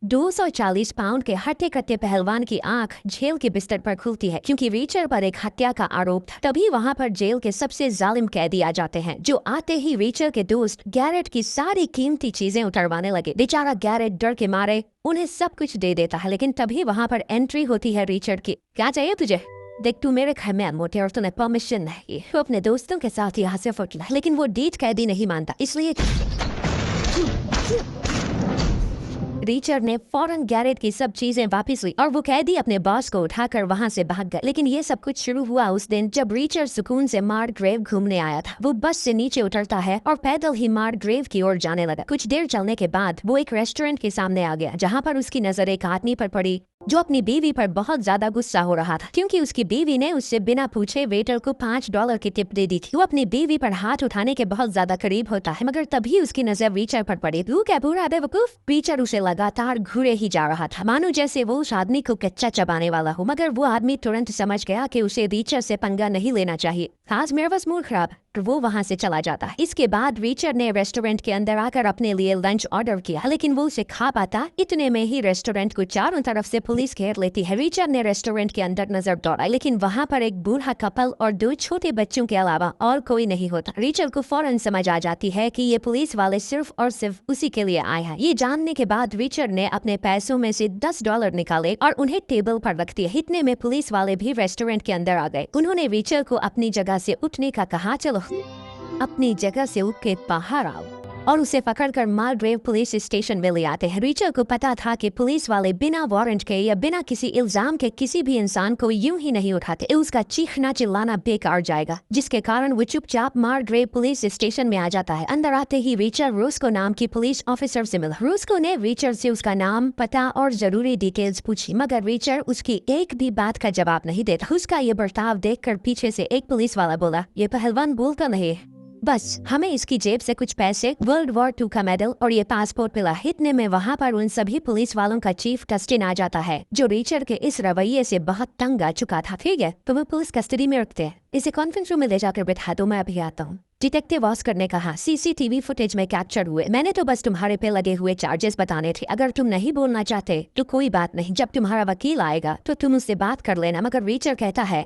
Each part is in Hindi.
240 पाउंड के हट्टे कट्टे पहलवान की आंख जेल के बिस्तर पर खुलती है क्योंकि रीचर पर एक हत्या का आरोप था। तभी वहाँ पर जेल के सबसे जालिम कैदी आ जाते हैं, जो आते ही रीचर के दोस्त गैरेट की सारी कीमती चीजें उतरवाने लगे। बेचारा गैरेट डर के मारे उन्हें सब कुछ दे देता है, लेकिन तभी वहाँ पर एंट्री होती है रीचर की। क्या चाहिए तुझे? देख, तू मेरे घर में मोटे और तूने परमिशन नहीं, तो अपने दोस्तों के साथ यहाँ से फुटला। लेकिन वो डीट कैदी नहीं मानता, इसलिए रीचर ने फौरन गैरेट की सब चीजें वापस ली और वो कैदी अपने बॉस को उठाकर वहां से भाग गए। लेकिन ये सब कुछ शुरू हुआ उस दिन जब रीचर सुकून से मार्ग्रेव घूमने आया था। वो बस से नीचे उतरता है और पैदल ही मार्ग्रेव की ओर जाने लगा। कुछ देर चलने के बाद वो एक रेस्टोरेंट के सामने आ गया, जहाँ पर उसकी नजर एक आदमी पर पड़ी जो अपनी बीवी पर बहुत ज्यादा गुस्सा हो रहा था क्योंकि उसकी बीवी ने उससे बिना पूछे वेटर को $5 की टिप दे दी थी। वो अपनी बीवी पर हाथ उठाने के बहुत ज्यादा करीब होता है, मगर तभी उसकी नजर रीचर पर पड़ी। तू क्या पूरा बेवकूफ? रीचर उसे लगातार घूरे ही जा रहा था, मानो जैसे वो उस आदमी को कच्चा चबाने वाला हो। मगर वो आदमी तुरंत समझ गया कि उसे रीचर से पंगा नहीं लेना चाहिए। खास मेरे बस मूड खराब, तो वो वहाँ से चला जाता है। इसके बाद रीचर ने रेस्टोरेंट के अंदर आकर अपने लिए लंच ऑर्डर किया, लेकिन वो उसे खा पाता इतने में ही रेस्टोरेंट को चारों तरफ से पुलिस घेर लेती है। रीचर ने रेस्टोरेंट के अंदर नजर दौड़ाई, लेकिन वहाँ पर एक बूढ़ा कपल और 2 छोटे बच्चों के अलावा और कोई नहीं होता। रीचर को फौरन समझ आ जाती है कि ये पुलिस वाले सिर्फ और सिर्फ उसी के लिए आए हैं। ये जानने के बाद रीचर ने अपने पैसों में से $10 निकाले और उन्हें टेबल पर रख दिया। इतने में पुलिस वाले भी रेस्टोरेंट के अंदर आ गए। उन्होंने रीचर को अपनी जगह से उठने का कहा। चलो अपनी जगह से उठ के बाहर आओ, और उसे पकड़कर मार्ग्रेव पुलिस स्टेशन में ले आते हैं। रीचर को पता था कि पुलिस वाले बिना वारंट के या बिना किसी इल्जाम के किसी भी इंसान को यूं ही नहीं उठाते। उसका चीखना चिल्लाना बेकार जाएगा, जिसके कारण वो चुपचाप मार्ग्रेव पुलिस स्टेशन में आ जाता है। अंदर आते ही रीचर रोस्को नाम की पुलिस ऑफिसर से मिला। रोस्को ने रीचर से उसका नाम, पता और जरूरी डिटेल्स पूछी, मगर रीचर उसकी एक भी बात का जवाब नहीं देता। उसका ये बर्ताव देखकर पीछे से एक पुलिस वाला बोला, ये पहलवान बोलता नहीं, बस हमें इसकी जेब से कुछ पैसे, वर्ल्ड वॉर 2 का मेडल और ये पासपोर्ट मिला। इतने में वहाँ पर उन सभी पुलिस वालों का चीफ कस्टिन आ जाता है, जो रीचर के इस रवैये से बहुत तंग आ चुका था। ठीक है, तो वो पुलिस कस्टडी में रखते हैं, इसे कॉन्फ्रेंस रूम में ले जाकर बैठा दो, मैं अभी आता हूँ। डिटेक्टिव ऑस्कर ने कहा, CCTV फुटेज में कैप्चर हुए, मैंने तो बस तुम्हारे पे लगे हुए चार्जेस बताने थे। अगर तुम नहीं बोलना चाहते तो कोई बात नहीं, जब तुम्हारा वकील आएगा तो तुम उससे बात कर लेना। मगर रीचर कहता है,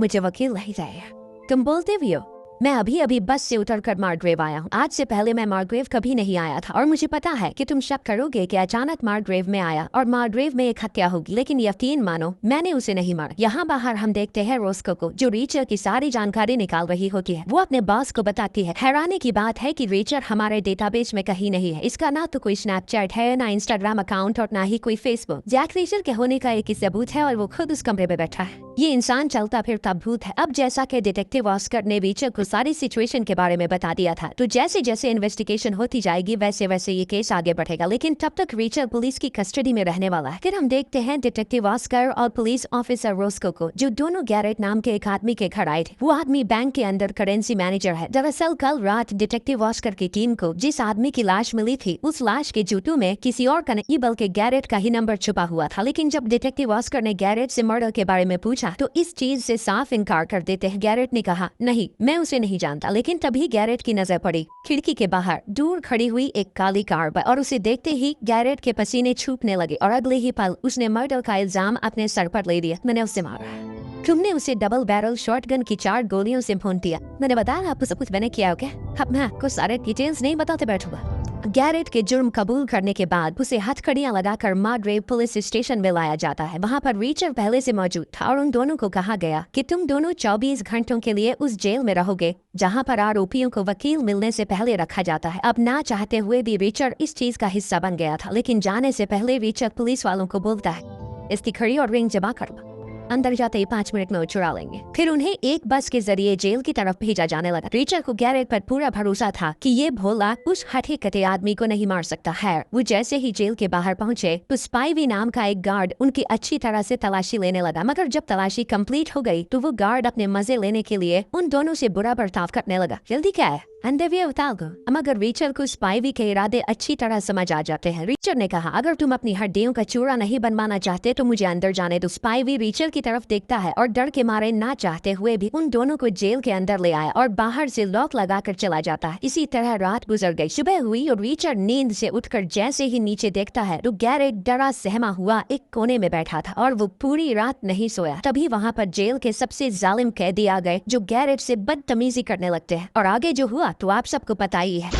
मुझे वकील नहीं चाहिए, तुम बोलते भी हो। मैं अभी अभी बस से उतरकर मार्ग्रेव आया हूँ। आज से पहले मैं मार्ग्रेव कभी नहीं आया था, और मुझे पता है कि तुम शक करोगे कि अचानक मार्ग्रेव में आया और मार्ग्रेव में एक हत्या होगी, लेकिन यकीन मानो मैंने उसे नहीं मारा। यहाँ बाहर हम देखते हैं रोस्को को, जो रीचर की सारी जानकारी निकाल रही होती है। वो अपने बॉस को बताती है। हैरानी की बात है कि रीचर हमारे डेटाबेस में कहीं नहीं है। इसका ना तो कोई स्नैपचैट है, ना इंस्टाग्राम अकाउंट और ना ही कोई फेसबुक। जैक रीचर के होने का एक ही सबूत है, और वो खुद उस कमरे में बैठा है। ये इंसान चलता फिरता भूत है। अब जैसा कि डिटेक्टिव ऑस्कर ने रीचर को सारी सिचुएशन के बारे में बता दिया था, तो जैसे जैसे इन्वेस्टिगेशन होती जाएगी वैसे वैसे ये केस आगे बढ़ेगा। लेकिन तब तक रीचर पुलिस की कस्टडी में रहने वाला है। फिर हम देखते हैं डिटेक्टिव ऑस्कर और पुलिस ऑफिसर रोस्को को, जो दोनों गैरेट नाम के एक आदमी के घर आए थे। वो आदमी बैंक के अंदर करेंसी मैनेजर है। दरअसल कल रात डिटेक्टिव ऑस्कर की टीम को जिस आदमी की लाश मिली थी, उस लाश के जूतों में किसी और का नहीं बल्कि गैरेट का ही नंबर छुपा हुआ था। लेकिन जब डिटेक्टिव ऑस्कर ने गैरेट से मर्डर के बारे में पूछा तो इस चीज से साफ इनकार कर देते हैं। गैरेट ने कहा, नहीं, मैं उसे नहीं जानता। लेकिन तभी गैरेट की नजर पड़ी खिड़की के बाहर दूर खड़ी हुई एक काली कार पर, और उसे देखते ही गैरेट के पसीने छूटने लगे और अगले ही पल उसने मर्डर का इल्जाम अपने सर पर ले लिया। मैंने उसे मारा। तुमने उसे डबल बैरल शॉटगन की 4 गोलियों से भून दिया। मैंने बताया आपको सब कुछ मैंने किया हो क्या? अब मैं आपको सारे डिटेल्स नहीं बताते बैठूंगा। गैरेट के जुर्म कबूल करने के बाद उसे हथकड़ियां लगाकर मार्ग्रेव पुलिस स्टेशन में लाया जाता है। वहां पर रीचर पहले से मौजूद था और उन दोनों को कहा गया कि तुम दोनों 24 घंटों के लिए उस जेल में रहोगे जहां पर आरोपियों को वकील मिलने से पहले रखा जाता है। अब ना चाहते हुए भी रीचर इस चीज का हिस्सा बन गया था, लेकिन जाने से पहले रीचर पुलिस वालों को बोलता है, इसकी खड़ी और रिंग जमा कर, अंदर जाते ही 5 मिनट में चुरा लेंगे। फिर उन्हें एक बस के जरिए जेल की तरफ भेजा जाने लगा। रीचर को गैरेट पर पूरा भरोसा था कि ये भोला उस हठे कटे आदमी को नहीं मार सकता है। वो जैसे ही जेल के बाहर पहुंचे तो स्पाइवी नाम का एक गार्ड उनकी अच्छी तरह से तलाशी लेने लगा, मगर जब तलाशी कंप्लीट हो गई तो वो गार्ड अपने मजे लेने के लिए उन दोनों से बुरा बर्ताव करने लगा। जल्दी क्या है, अंधे भी उताल गो। मगर रीचर को स्पाइवी के इरादे अच्छी तरह समझ आ जाते हैं। रीचर ने कहा, अगर तुम अपनी हड्डियों का चूरा नहीं बनवाना चाहते तो मुझे अंदर जाने दो। स्पाइवी रीचर की तरफ देखता है और डर के मारे ना चाहते हुए भी उन दोनों को जेल के अंदर ले आया और बाहर से लॉक लगाकर चला जाता है। इसी तरह रात गुजर गई। सुबह हुई और रीचर नींद से उठकर जैसे ही नीचे देखता है तो गैरेट डरा सहमा हुआ एक कोने में बैठा था और वो पूरी रात नहीं सोया। तभी वहाँ पर जेल के सबसे जालिम कैदी आ गए जो गैरेट से बदतमीजी करने लगते हैं। और आगे जो हुआ तो आप सबको पता ही है।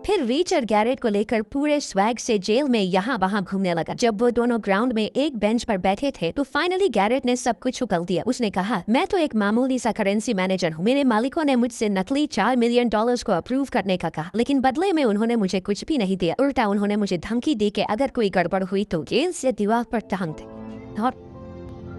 फिर रीचर गैरेट को लेकर पूरे स्वैग से जेल में यहाँ वहाँ घूमने लगा। जब वो दोनों ग्राउंड में एक बेंच पर बैठे थे तो फाइनली गैरेट ने सब कुछ उगल दिया। उसने कहा, मैं तो एक मामूली सा करेंसी मैनेजर हूँ। मेरे मालिकों ने मुझसे नकली $4 मिलियन को अप्रूव करने का कहा, लेकिन बदले में उन्होंने मुझे कुछ भी नहीं दिया। उल्टा उन्होंने मुझे धमकी दी कि अगर कोई गड़बड़ हुई तो जेल से दीवार पर टांग दे और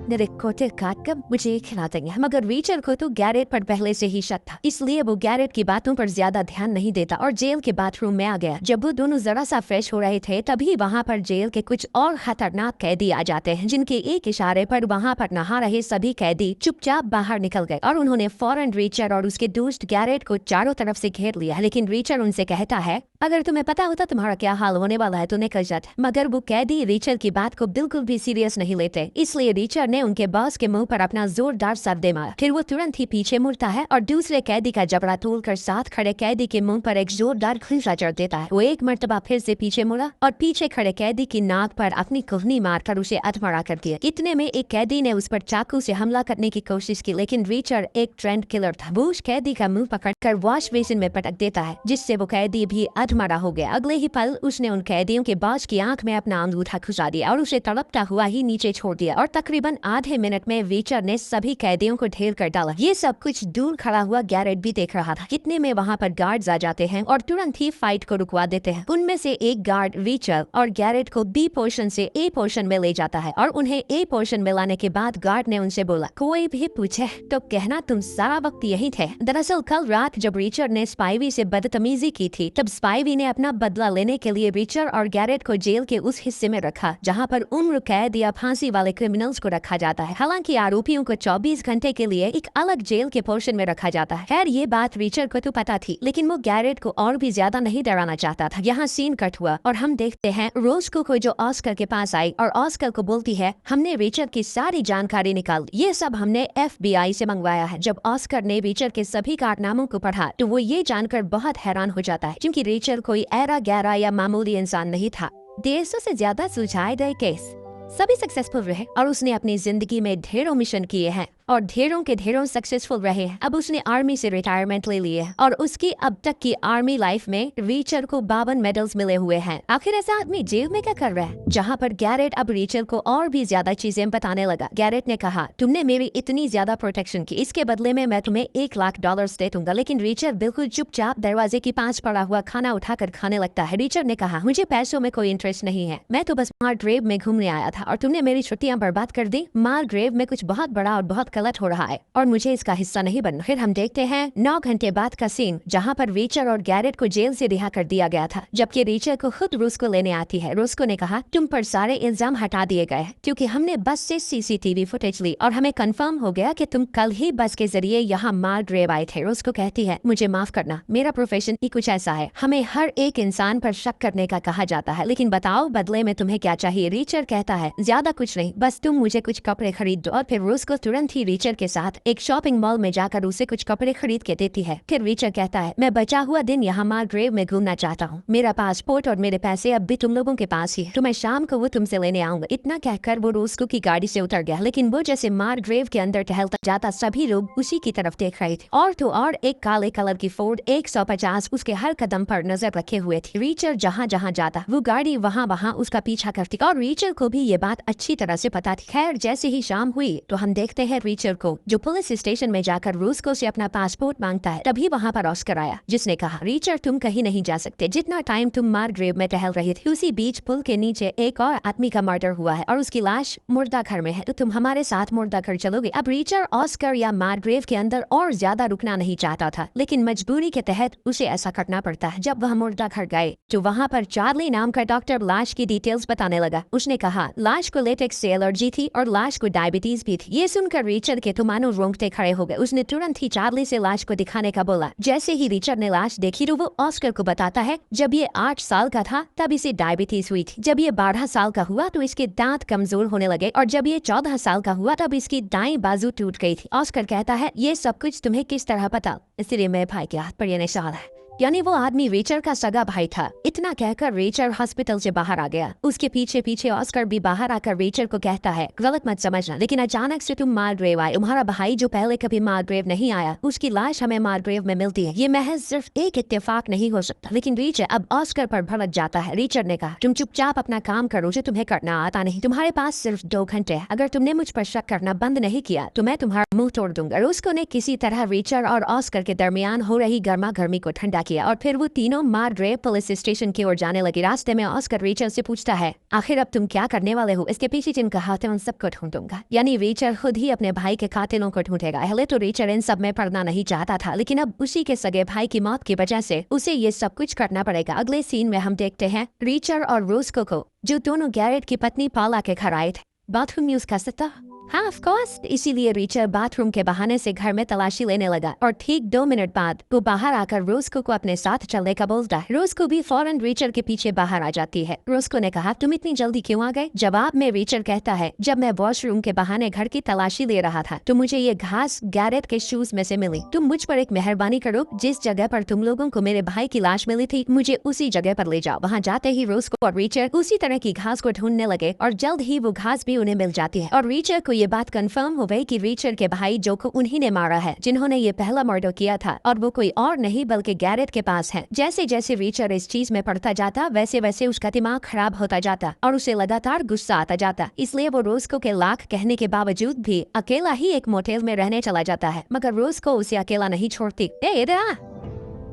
मेरे कोटे काट कर मुझे खिला देंगे। मगर रीचर को तो गैरेट पर पहले से ही शक था, इसलिए वो गैरेट की बातों पर ज्यादा ध्यान नहीं देता और जेल के बाथरूम में आ गया। जब वो दोनों जरा सा फ्रेश हो रहे थे तभी वहाँ पर जेल के कुछ और खतरनाक कैदी आ जाते हैं, जिनके एक इशारे पर वहाँ पर नहा रहे सभी कैदी चुपचाप बाहर निकल गए और उन्होंने फौरन रीचर और उसके दोस्त गैरेट को चारों तरफ से घेर लिया। लेकिन रीचर उनसे कहता है, अगर तुम्हें पता होता तुम्हारा क्या हाल होने वाला है तो निकल जाते। मगर वो कैदी रीचर की बात को बिल्कुल भी सीरियस नहीं लेते, इसलिए रीचर ने उनके बॉस के मुंह पर अपना जोरदार सर मारा। फिर वो तुरंत ही पीछे मुड़ता है और दूसरे कैदी का जबड़ा तोड़कर साथ खड़े कैदी के मुंह पर एक जोरदार घूंसा चढ़ देता है। वो एक मर्तबा फिर से पीछे मुड़ा और पीछे खड़े कैदी की नाक पर अपनी कुहनी मारकर उसे अधमरा कर दिया। इतने में एक कैदी ने उस पर चाकू से हमला करने की कोशिश की, लेकिन रीचर एक ट्रेंड किलर था। वो उस कैदी का मुंह पकड़कर वॉश बेसिन में पटक देता है, जिससे वो कैदी भी अधमरा हो गया। अगले ही पल उसने उन कैदियों के बॉस की आंख में अपना अंगूठा घुसा दिया और उसे तड़पता हुआ ही नीचे छोड़ दिया और तकरीबन आधे मिनट में रीचर ने सभी कैदियों को ढेर कर डाला। ये सब कुछ दूर खड़ा हुआ गैरेट भी देख रहा था। इतने में वहाँ पर गार्ड्स आ जाते हैं और तुरंत ही फाइट को रुकवा देते हैं। उनमें से एक गार्ड रीचर और गैरेट को बी पोर्शन से ए पोर्शन में ले जाता है और उन्हें ए पोर्शन में लाने के बाद गार्ड ने उनसे बोला, कोई भी पूछे तो कहना तुम सारा वक्त यहीं थे। दरअसल कल रात जब रीचर ने स्पाइवी से बदतमीजी की थी तब स्पाइवी ने अपना बदला लेने के लिए रीचर और गैरेट को जेल के उस हिस्से में रखा जहाँ पर उम्र कैद या फांसी वाले क्रिमिनल्स को रखा जाता है। हालांकि आरोपियों को 24 घंटे के लिए एक अलग जेल के पोर्शन में रखा जाता है। खैर ये बात रीचर को तो पता थी, लेकिन वो गैरेट को और भी ज्यादा नहीं डराना चाहता था। यहाँ सीन कट हुआ और हम देखते हैं रोस्को को जो ऑस्कर के पास आई और ऑस्कर को बोलती है, हमने रीचर की सारी जानकारी निकाल दी, ये सब हमने FBI से मंगवाया है। जब ऑस्कर ने रीचर के सभी कारनामों को पढ़ा तो वो ये जानकर बहुत हैरान हो जाता है, क्योंकि रीचर कोई ऐरा गैरा या मामूली इंसान नहीं था। 150 से ज्यादा सुलझाए गए केस सभी सक्सेसफुल रहे और उसने अपनी जिंदगी में ढेरों मिशन किए हैं और ढेरों के ढेरों सक्सेसफुल रहे हैं। अब उसने आर्मी से रिटायरमेंट ले लिए और उसकी अब तक की आर्मी लाइफ में रीचर को 52 मेडल्स मिले हुए हैं। आखिर ऐसा आदमी जेल में क्या कर रहा है? जहाँ पर गैरेट अब रीचर को और भी ज्यादा चीजें बताने लगा। गैरेट ने कहा, तुमने मेरी इतनी ज्यादा प्रोटेक्शन की, इसके बदले में मैं तुम्हें $1 लाख दे दूंगा। लेकिन रीचर बिल्कुल चुपचाप दरवाजे के पास पड़ा हुआ खाना उठाकर खाने लगता है। रीचर ने कहा, मुझे पैसों में कोई इंटरेस्ट नहीं है, मैं तो बस मार्ग्रेव में घूमने आया था और तुमने मेरी छुट्टियां बर्बाद कर दी। मार्ग्रेव में कुछ बहुत बड़ा और बहुत गलत हो रहा है और मुझे इसका हिस्सा नहीं बनना। फिर हम देखते हैं 9 घंटे बाद का सीन, जहाँ पर रीचर और गैरेट को जेल से रिहा कर दिया गया था, जबकि रीचर को खुद रोस्को लेने आती है। रोस्को ने कहा, तुम पर सारे इल्जाम हटा दिए गए क्योंकि हमने बस से CCTV फुटेज ली और हमें कंफर्म हो गया कि तुम कल ही बस के जरिए यहाँ मार्ग्रेव आए थे। रोस्को कहती है, मुझे माफ करना, मेरा प्रोफेशन ही कुछ ऐसा है, हमें हर एक इंसान पर शक करने का कहा जाता है, लेकिन बताओ बदले में तुम्हें क्या चाहिए? रीचर कहता है, ज्यादा कुछ नहीं, बस तुम मुझे कुछ कपड़े खरीद दो। और फिर रोस्को तुरंत ही रीचर के साथ एक शॉपिंग मॉल में जाकर उसे कुछ कपड़े खरीद के देती है। फिर रीचर कहता है, मैं बचा हुआ दिन यहाँ मार्ग्रेव में घूमना चाहता हूँ, मेरा पासपोर्ट और मेरे पैसे अब भी तुम लोगों के पास ही है, तो मैं शाम को वो तुमसे लेने आऊंगा। इतना कहकर वो रोस्को की गाड़ी से उतर गया, लेकिन वो जैसे मार्ग्रेव के अंदर टहलता जाता सभी लोग उसी की तरफ देख रहे थे। और तो और एक काले कलर की फोर्ड 150 उसके हर कदम पर नजर रखे हुए थी। रीचर जहाँ जहाँ जाता वो गाड़ी वहाँ वहाँ उसका पीछा करती और रीचर को भी ये बात अच्छी तरह से पता थी। खैर जैसे ही शाम हुई तो हम देखते हैं रीचर को जो पुलिस स्टेशन में जाकर रोस्को से अपना पासपोर्ट मांगता है। तभी वहाँ पर ऑस्कर आया, जिसने कहा, रीचर तुम कहीं नहीं जा सकते, जितना टाइम तुम मार्ग्रेव में टहल रही थी उसी बीच पुल के नीचे एक और आदमी का मर्डर हुआ है और उसकी लाश मुर्दा घर में है, तो तुम हमारे साथ मुर्दा घर चलोगे। अब रीचर ऑस्कर या मार्ग्रेव के अंदर और ज्यादा रुकना नहीं चाहता था, लेकिन मजबूरी के तहत उसे ऐसा करना पड़ता है। जब वह मुर्दा घर गए तो वहाँ पर चार्ली नाम का डॉक्टर लाश की डिटेल्स बताने लगा। उसने कहा लाश को लेटेक्स से एलर्जी थी और लाश को डायबिटीज भी थी। ये सुनकर रिचर्ड के तो मानो रोंगटे खड़े हो गए। उसने तुरंत ही चार्ली से लाश को दिखाने का बोला। जैसे ही रिचर्ड ने लाश देखी तो वो ऑस्कर को बताता है जब ये 8 साल का था तब इसे डायबिटीज हुई थी। जब ये 12 साल का हुआ तो इसके दांत कमजोर होने लगे और जब ये 14 साल का हुआ तब इसकी दाएं बाजू टूट गई थी। ऑस्कर कहता है ये सब कुछ तुम्हें किस तरह पता? इसलिए मेरे भाई के हाथ पर ये निशान है, यानी वो आदमी रिचर्ड का सगा भाई था। इतना कहकर रिचर्ड हॉस्पिटल से बाहर आ गया। उसके पीछे पीछे ऑस्कर भी बाहर आकर रिचर्ड को कहता है गलत मत समझना, लेकिन अचानक से तुम मार्ग्रेव आए। तुम्हारा भाई जो पहले कभी मार्ग्रेव नहीं आया, उसकी लाश हमें मार्ग्रेव में मिलती है। ये महज सिर्फ एक इत्तेफाक नहीं हो सकता। लेकिन रिचर्ड अब ऑस्कर पर भड़क जाता है। रिचर्ड ने कहा तुम चुपचाप अपना काम करो जो तुम्हें करना आता नहीं। तुम्हारे पास सिर्फ 2 घंटे है। अगर तुमने मुझ पर शक करना बंद नहीं किया तो मैं तुम्हारा मुंह तोड़ दूंगा। रूस्को ने किसी तरह रिचर्ड और ऑस्कर के दरमियान हो रही गर्मा गर्मी को ठंडा किया और फिर वो तीनों मार्ग्रेव पुलिस स्टेशन की ओर जाने लगे। रास्ते में ऑस्कर रिचर्ड से पूछता है आखिर अब तुम क्या करने वाले हो? इसके पीछे जिनका हाथ है उन सबको ढूंढूंगा। यानी रिचर्ड खुद ही अपने भाई के कातिलों को ढूंढेगा। पहले तो रिचर्ड इन सब में पड़ना नहीं चाहता था, लेकिन अब उसी के सगे भाई की मौत की वजह से उसे ये सब कुछ करना पड़ेगा। अगले सीन में हम देखते हैं रिचर्ड और रूस्को को, जो दोनों गैरेट की पत्नी पाला के घर आए थे। बाथरूम यूज कर सकता? हाँ ऑफ कोर्स। इसीलिए रिचर्ड बाथरूम के बहाने से घर में तलाशी लेने लगा और ठीक 2 मिनट बाद वो बाहर आकर रूस्को को अपने साथ चलने का बोलता है। रूस्को भी फौरन रिचर्ड के पीछे बाहर आ जाती है। रूस्को ने कहा तुम इतनी जल्दी क्यों आ गए? जवाब में रिचर्ड कहता है जब मैं वॉशरूम के बहाने घर की तलाशी ले रहा था तो मुझे ये घास गैरेट के शूज में से मिली। तुम मुझ पर एक मेहरबानी करो, जिस जगह पर तुम लोगों को मेरे भाई की लाश मिली थी मुझे उसी जगह पर ले जाओ। वहाँ जाते ही रूस्को और रिचर्ड उसी तरह की घास को ढूंढने लगे और जल्द ही वो घास भी उन्हें मिल जाती है और रिचर्ड को ये बात कंफर्म हो गई कि रिचर्ड के भाई जो को उन्हीं ने मारा है जिन्होंने ये पहला मर्डर किया था और वो कोई और नहीं बल्कि गैरेट के पास है। जैसे जैसे रिचर्ड इस चीज में पड़ता जाता वैसे वैसे उसका दिमाग खराब होता जाता और उसे लगातार गुस्सा आता जाता। इसलिए वो रूस्को के लाख कहने के बावजूद भी अकेला ही एक मोटेल में रहने चला जाता है, मगर रूस्को उसे अकेला नहीं छोड़ती।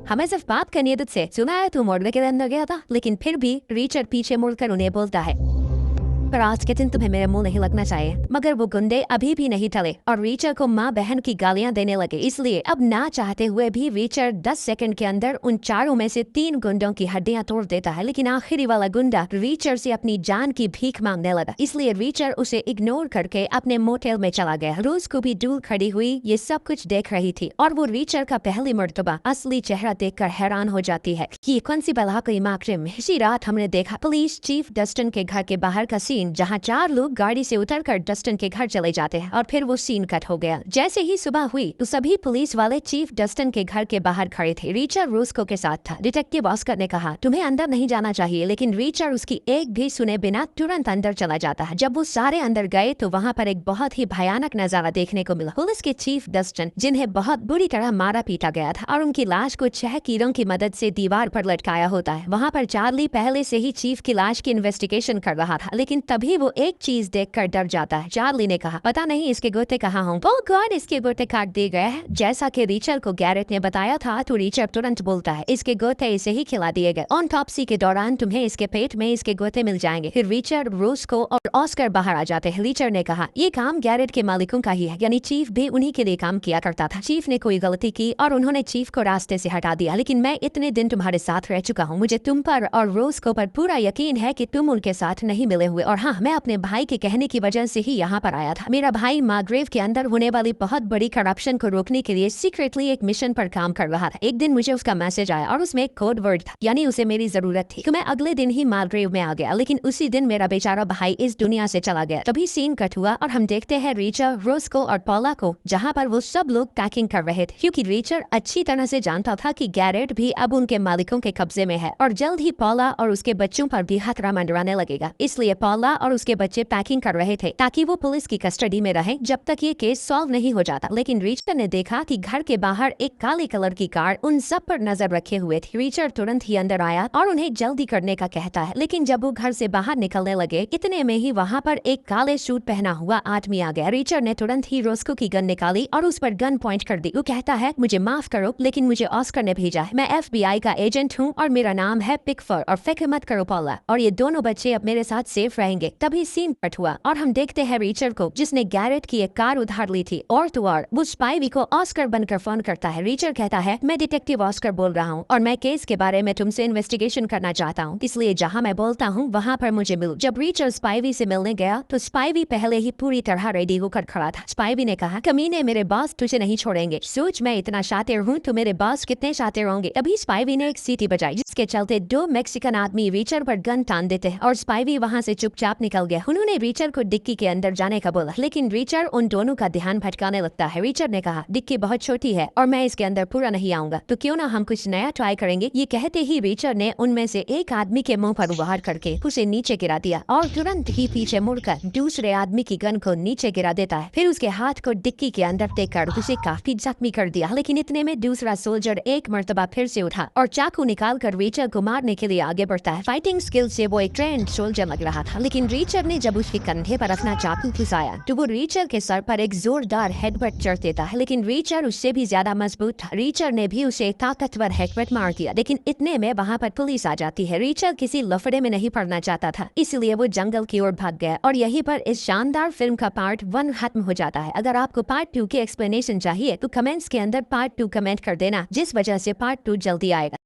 हमें सिर्फ बात करनी है तुझसे, सुना है तू मॉडल के अंदर गया था। लेकिन फिर भी रिचर्ड पीछे मुड़कर उन्हें बोलता है पर आज के दिन तुम्हें मेरे मुंह नहीं लगना चाहिए। मगर वो गुंडे अभी भी नहीं टले और रिचर्ड को माँ बहन की गालियां देने लगे। इसलिए अब ना चाहते हुए भी रिचर्ड 10 सेकंड के अंदर उन चारों में से 3 गुंडों की हड्डियां तोड़ देता है। लेकिन आखिरी वाला गुंडा रिचर्ड से अपनी जान की भीख मांगने लगा, इसलिए रिचर्ड उसे इग्नोर करके अपने मोटेल में चला गया। रोज को भी दूर खड़ी हुई ये सब कुछ देख रही थी और वो रिचर्ड का पहली मर्तबा असली चेहरा देखकर हैरान हो जाती है। ये कौन सी बला कोई माकरिम। इसी रात हमने देखा पुलिस चीफ डस्टन के घर के बाहर का सीन, जहाँ 4 लोग गाड़ी से उतरकर डस्टन के घर चले जाते हैं और फिर वो सीन कट हो गया। जैसे ही सुबह हुई तो सभी पुलिस वाले चीफ डस्टन के घर के बाहर खड़े थे। रिचर्ड रूस्को के साथ था। डिटेक्टिव ऑस्कर ने कहा तुम्हें अंदर नहीं जाना चाहिए, लेकिन रिचर्ड उसकी एक भी सुने बिना तुरंत अंदर चला जाता है। जब वो सारे अंदर गए तो वहाँ पर एक बहुत ही भयानक नजारा देखने को मिला। पुलिस के चीफ डस्टन, जिन्हें बहुत बुरी तरह मारा पीटा गया था और उनकी लाश को 6 कीड़ों की मदद से दीवार पर लटकाया होता है। वहाँ पर चार्ली पहले से ही चीफ की लाश की इन्वेस्टिगेशन कर रहा था, लेकिन तभी वो एक चीज देखकर डर जाता है। चार्ली ने कहा पता नहीं इसके गोते कहाँ हों। ओह गॉड, इसके गोते काट दिए गए हैं। जैसा कि रिचर्ड को गैरेट ने बताया था तो रिचर्ड तुरंत बोलता है इसके गोते इसे ही खिला दिए गए। ऑटोप्सी के दौरान तुम्हें इसके पेट में इसके गोते मिल जाएंगे। फिर रिचर्ड, रूस्को और ऑस्कर बाहर आ जाते हैं। रिचर्ड ने कहा ये काम गैरेट के मालिकों का ही है, यानी चीफ भी उन्हीं के लिए काम किया करता था। चीफ ने कोई गलती की और उन्होंने चीफ को रास्ते से हटा दिया, लेकिन मैं इतने दिन तुम्हारे साथ रह चुका हूँ, मुझे तुम पर और रूस्को पर पूरा यकीन है कि तुम उनके साथ नहीं मिले हुए। और हाँ, मैं अपने भाई के कहने की वजह से ही यहाँ पर आया था। मेरा भाई मार्ग्रेव के अंदर होने वाली बहुत बड़ी करप्शन को रोकने के लिए सीक्रेटली एक मिशन पर काम कर रहा था। एक दिन मुझे उसका मैसेज आया और उसमें एक कोड वर्ड था, यानी उसे मेरी जरूरत थी। तो मैं अगले दिन ही मार्ग्रेव में आ गया, लेकिन उसी दिन मेरा बेचारा भाई इस दुनिया से चला गया। तभी सीन कट हुआ और हम देखते हैं रिचर्ड, रूस्को और पॉला को, जहाँ पर वो सब लोग पैकिंग कर रहे थे, क्योंकि रिचर्ड अच्छी तरह से जानता था कि गैरेट भी अब उनके मालिकों के कब्जे में है और जल्द ही पॉला और उसके बच्चों पर भी खतरा मंडराने लगेगा। इसलिए पॉला और उसके बच्चे पैकिंग कर रहे थे ताकि वो पुलिस की कस्टडी में रहे जब तक ये केस सॉल्व नहीं हो जाता। लेकिन रिचर्ड ने देखा कि घर के बाहर एक काले कलर की कार उन सब पर नजर रखे हुए थी। रिचर्ड तुरंत ही अंदर आया और उन्हें जल्दी करने का कहता है, लेकिन जब वो घर से बाहर निकलने लगे इतने में ही वहाँ पर एक काले सूट पहना हुआ आदमी आ गया। रिचर्ड ने तुरंत ही रूस्को की गन निकाली और उस पर गन पॉइंट कर दी। वो कहता है मुझे माफ करो, लेकिन मुझे ऑस्कर ने भेजा है। मैं FBI का एजेंट हूँ और मेरा नाम है पिकफर, और फिक्र मत करो पॉला, और ये दोनों बच्चे अब मेरे साथ सेफ रहेंगे। छोड़ेंगे। तभी सीन कट हुआ और हम देखते हैं रीचर को जिसने गैरेट की एक कार उधार ली थी। और तो और वो स्पाइवी को ऑस्कर बनकर फोन करता है। रीचर कहता है मैं डिटेक्टिव ऑस्कर बोल रहा हूँ और मैं केस के बारे में तुमसे इन्वेस्टिगेशन करना चाहता हूँ, इसलिए जहाँ मैं बोलता हूँ वहाँ पर मुझे मिलो। जब रीचर स्पाइवी से मिलने गया तो स्पाइवी पहले ही पूरी तरह रेडी होकर खड़ा था। स्पाइवी ने कहा कमीने मेरे बॉस तुझे नहीं छोड़ेंगे, सोच मैं इतना शातिर हूँ तो मेरे बॉस कितने शातिर होंगे। अभी स्पाइवी ने एक सीटी बजाई जिसके चलते दो मैक्सिकन आदमी रीचर पर गन तान देते हैं और स्पाइवी वहाँ से चुपचाप निकल गया। उन्होंने रीचर को डिक्की के अंदर जाने का बोला लेकिन रीचर उन दोनों का ध्यान भटकाने लगता है। रीचर ने कहा डिक्की बहुत छोटी है और मैं इसके अंदर पूरा नहीं आऊंगा, तो क्यों ना हम कुछ नया ट्राई करेंगे। ये कहते ही रीचर ने उनमें से एक आदमी के मुंह पर वार करके उसे नीचे गिरा दिया और तुरंत ही पीछे मुड़कर दूसरे आदमी की गन को नीचे गिरा देता है। फिर उसके हाथ को डिक्की के अंदर देकर उसे काफी जख्मी कर दिया। लेकिन इतने में दूसरा सोल्जर एक मर्तबा फिर से उठा और चाकू निकाल कर रीचर को मारने के लिए आगे बढ़ता है। फाइटिंग स्किल से वो एक ट्रेंड सोल्जर लग रहा था, लेकिन रीचर ने जब उसके कंधे पर अपना चाकू घुसाया तो वो रीचर के सर पर एक जोरदार हेडबट चढ़ देता है, लेकिन रीचर उससे भी ज्यादा मजबूत था। रीचर ने भी उसे एक ताकतवर हेडबट मार दिया, लेकिन इतने में वहाँ पर पुलिस आ जाती है। रीचर किसी लफड़े में नहीं पड़ना चाहता था, इसलिए वो जंगल की ओर भाग गया और यहीं पर इस शानदार फिल्म का पार्ट 1 खत्म हो जाता है। अगर आपको पार्ट 2 की एक्सप्लेनेशन चाहिए तो कमेंट्स के अंदर पार्ट 2 कमेंट कर देना, जिस वजह से पार्ट 2 जल्दी आएगा।